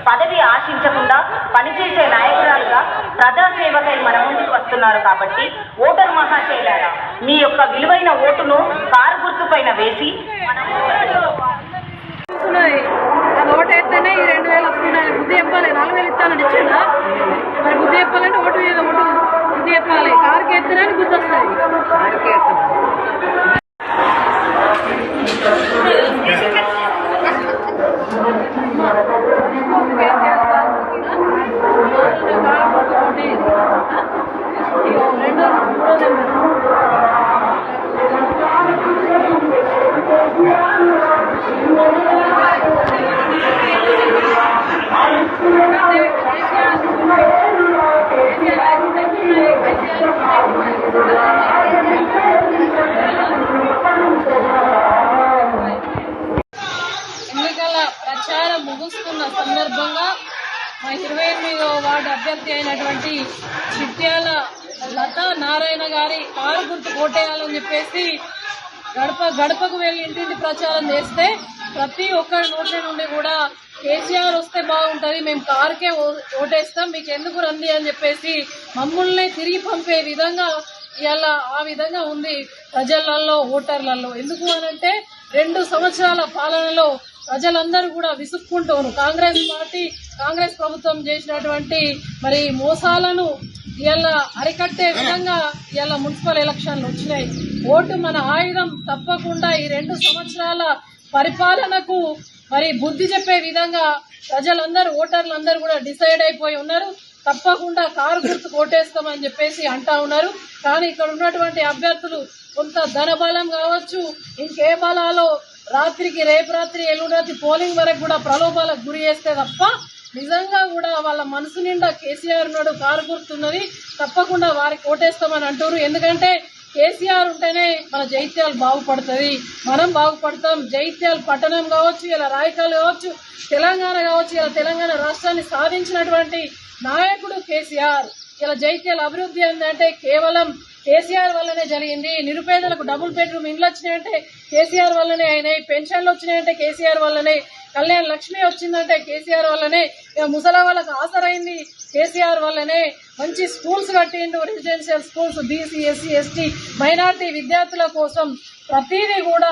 పదవి ఆశించకుండా పనిచేసే నాయకురాలుగా ప్రజాసేవకై మన ముందుకు వస్తున్నారు. కాబట్టి ఓటర్ మహాశైలారా, మీ యొక్క విలువైన ఓటును కారు గుర్తుపైన వేసి ఓటు వేస్తేనే ఈ 2000 వస్తున్నాయి. బుద్ధి చెప్పాలి. 4000 ఇస్తానని ఇచ్చిందా? మరి బుద్ధి చెప్పాలంటే ఓటు మీద ఓటు బుద్ధి చెప్పాలి. కారుకి ఎత్తేనే బుద్ధి వస్తాయి. ఎన్నికల ప్రచారం ముగుస్తున్న సందర్భంగా మా 28వ వార్డు అభ్యర్థి అయినటువంటి చిట్యాల లతా నారాయణ గారి కారు గుర్తు ఓటేయాలని చెప్పేసి గడపకు వెళ్ళి ఇంటింటి ప్రచారం చేస్తే ప్రతి ఒక్కరి నోట్ల నుండి కూడా కేసీఆర్ వస్తే బాగుంటుంది, మేము కారుకే ఓటేస్తాం, మీకు ఎందుకు రండి అని చెప్పేసి మమ్మల్ని తిరిగి పంపే విధంగా ఇలా ఆ విధంగా ఉంది ప్రజలలో, ఓటర్లలో. ఎందుకు అనంటే 2 సంవత్సరాల పాలనలో ప్రజలందరూ కూడా విసుక్కుంటూను కాంగ్రెస్ ప్రభుత్వం చేసినటువంటి మరి మోసాలను ఇలా అరికట్టే విధంగా ఇలా మున్సిపల్ ఎలక్షన్లు వచ్చినాయి. ఓటు మన ఆయుధం. తప్పకుండా ఈ 2 సంవత్సరాల పరిపాలనకు మరి బుద్ధి చెప్పే విధంగా ప్రజలందరూ, ఓటర్లందరూ కూడా డిసైడ్ అయిపోయి ఉన్నారు. తప్పకుండా కారు గుర్తు ఓటేస్తామని చెప్పేసి అంటా ఉన్నారు. కానీ ఇక్కడ ఉన్నటువంటి అభ్యర్థులు కొంత ధనబలం కావచ్చు, ఇంకే బలాలో రేపు రాత్రి ఎల్లుండి రాత్రి పోలింగ్ వరకు కూడా ప్రలోభాలకు గురి చేస్తే తప్ప నిజంగా కూడా వాళ్ళ మనసు నిండా కేసీఆర్ ఉన్నాడు, కారు గుర్తున్నది, తప్పకుండా వారికి ఓటేస్తామని అంటారు. ఎందుకంటే కేసీఆర్ ఉంటేనే మన జైత్యాలు బాగుపడుతుంది, మనం బాగుపడతాం. జైత్యాల పట్టణం కావచ్చు, ఇలా రాయకాలు కావచ్చు, తెలంగాణ కావచ్చు, ఇలా తెలంగాణ రాష్ట్రాన్ని సాధించినటువంటి నాయకుడు కేసీఆర్. ఇలా జైత్యాల అభివృద్ధి ఏంటంటే కేవలం కేసీఆర్ వల్లనే జరిగింది. నిరుపేదలకు డబుల్ బెడ్రూమ్ ఇండ్లు వచ్చినాయంటే కేసీఆర్ వల్లనే అయినాయి. పెన్షన్లు వచ్చినాయంటే కేసీఆర్ వల్లనే. కళ్యాణ లక్ష్మి వచ్చిందంటే కేసీఆర్ వల్లనే. ముసలా వాళ్ళకు ఆసరైంది కేసీఆర్ వల్లనే. మంచి స్కూల్స్ కట్టిండు, residential schools, BC, SC, ST, minority విద్యార్థుల కోసం. ప్రతిదీ కూడా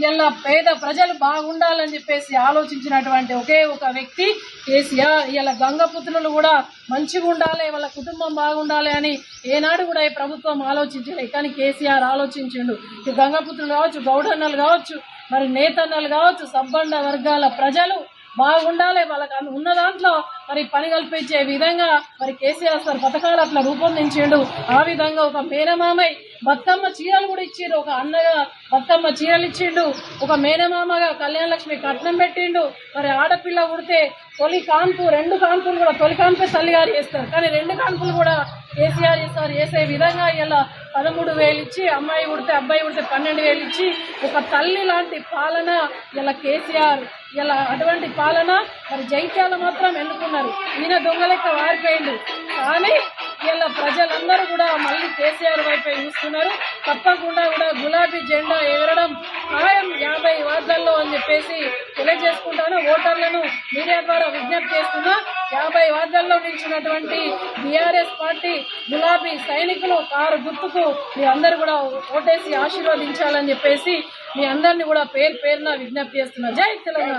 ఇలా పేద ప్రజలు బాగుండాలని చెప్పేసి ఆలోచించినటువంటి ఒకే ఒక వ్యక్తి కేసీఆర్. ఇలా గంగపుత్రులు కూడా మంచిగా ఉండాలి, వాళ్ళ కుటుంబం బాగుండాలి అని ఏనాడు కూడా ఈ ప్రభుత్వం ఆలోచించలేదు. కానీ కేసీఆర్ ఆలోచించిండు. ఈ గంగపుత్రులు కావచ్చు, గౌడన్నలు కావచ్చు, మరి నేతన్నలు కావచ్చు, సబ్బండ వర్గాల ప్రజలు బాగుండాలి, వాళ్ళకి ఉన్న దాంట్లో మరి పని కల్పించే విధంగా మరి కేసీఆర్ సార్ పథకాలు అట్లా రూపొందించిండు. ఆ విధంగా ఒక మేనమామయ్య బతుకమ్మ చీరలు కూడా ఇచ్చిండు, ఒక అన్నగా బతుకమ్మ చీరలు ఇచ్చిండు, ఒక మేనమామగా కళ్యాణ లక్ష్మి కట్నం పెట్టిండు. మరి ఆడపిల్ల పుడితే తొలి కాన్పు, 2 కాన్పులు కూడా తొలి కాన్పే తల్లిగారు చేస్తారు, కానీ 2 కాన్పులు కూడా కేసీఆర్ సార్ చేసే విధంగా ఇలా 13,000 ఇచ్చి, అబ్బాయి పుడితే 12,000 ఇచ్చి ఒక తల్లి లాంటి పాలన ఇలా కేసీఆర్. ఇలా అటువంటి పాలన మరి జైత్యాల మాత్రం ఎన్నుకున్నారు. ఈయన దొంగలెక్క వారిపోయిండు, కానీ ఇలా ప్రజలందరూ కూడా మళ్ళీ కేసీఆర్ వైపే చూస్తున్నారు. తప్పకుండా కూడా గులాబీ జెండా ఎగరడం ఖాయం 50 వార్డుల్లో అని చెప్పేసి తెలియజేసుకుంటాను. ఓటర్లను మీడియా ద్వారా విజ్ఞప్తి చేస్తున్నా. 50 వార్డుల్లో నిలిచినటువంటి బీఆర్ఎస్ పార్టీ గులాబీ సైనికులు కారు గుర్తుకు మీ అందరూ కూడా ఓటేసి ఆశీర్వదించాలని చెప్పేసి మీ అందరినీ కూడా పేరున విజ్ఞప్తి చేస్తున్నా. జై తెలంగాణ.